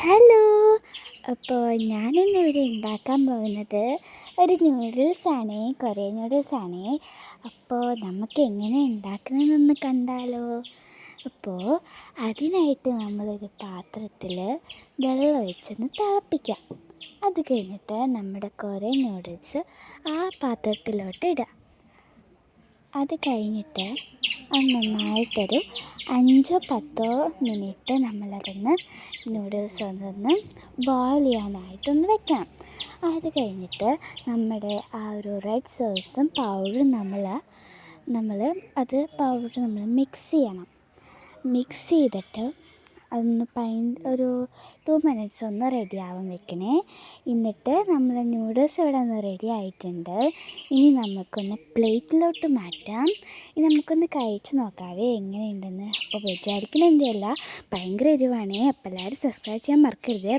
Hello. അപ്പോൾ ഞാനിന്നിവിടെ ഉണ്ടാക്കാൻ പോകുന്നത് ഒരു നൂഡിൽസാണ്, കൊറിയൻ നൂഡിൽസാണ്. അപ്പോൾ നമുക്ക് എങ്ങനെ ഉണ്ടാക്കണമെന്നൊന്ന് കണ്ടാലോ. അപ്പോൾ അതിനായിട്ട് നമ്മളൊരു പാത്രത്തിൽ വെള്ളം ഒഴിച്ചൊന്ന് തിളപ്പിക്കാം. അത് കഴിഞ്ഞിട്ട് നമ്മുടെ കൊറിയൻ നൂഡിൽസ് ആ പാത്രത്തിലോട്ട് ഇടുക. അത് കഴിഞ്ഞിട്ട് നന്നായിട്ടൊരു 5-10 മിനിറ്റ് നമ്മളതൊന്ന് നൂഡിൽസ് ഒന്ന് ബോയിൽ ചെയ്യാനായിട്ടൊന്ന് വെക്കണം. അത് കഴിഞ്ഞിട്ട് നമ്മുടെ ആ ഒരു റെഡ് സോസും പൗഡറും നമ്മൾ മിക്സ് ചെയ്യണം. മിക്സ് ചെയ്തിട്ട് അതൊന്ന് ഒരു 2 മിനിറ്റ്സ് ഒന്ന് റെഡിയാവാൻ വെക്കണേ. എന്നിട്ട് നമ്മൾ നൂഡിൽസ് ഇവിടെ ഒന്ന് റെഡി ആയിട്ടുണ്ട്. ഇനി നമുക്കൊന്ന് പ്ലേറ്റിലോട്ട് മാറ്റാം. ഇനി നമുക്കൊന്ന് കഴിച്ച് നോക്കാവേ എങ്ങനെയുണ്ടെന്ന്. അപ്പോൾ വിചാരിക്കണ എന്തെയല്ല, ഭയങ്കര എരിവാണേ. അപ്പോൾ എല്ലാവരും സബ്സ്ക്രൈബ് ചെയ്യാൻ മറക്കരുത്.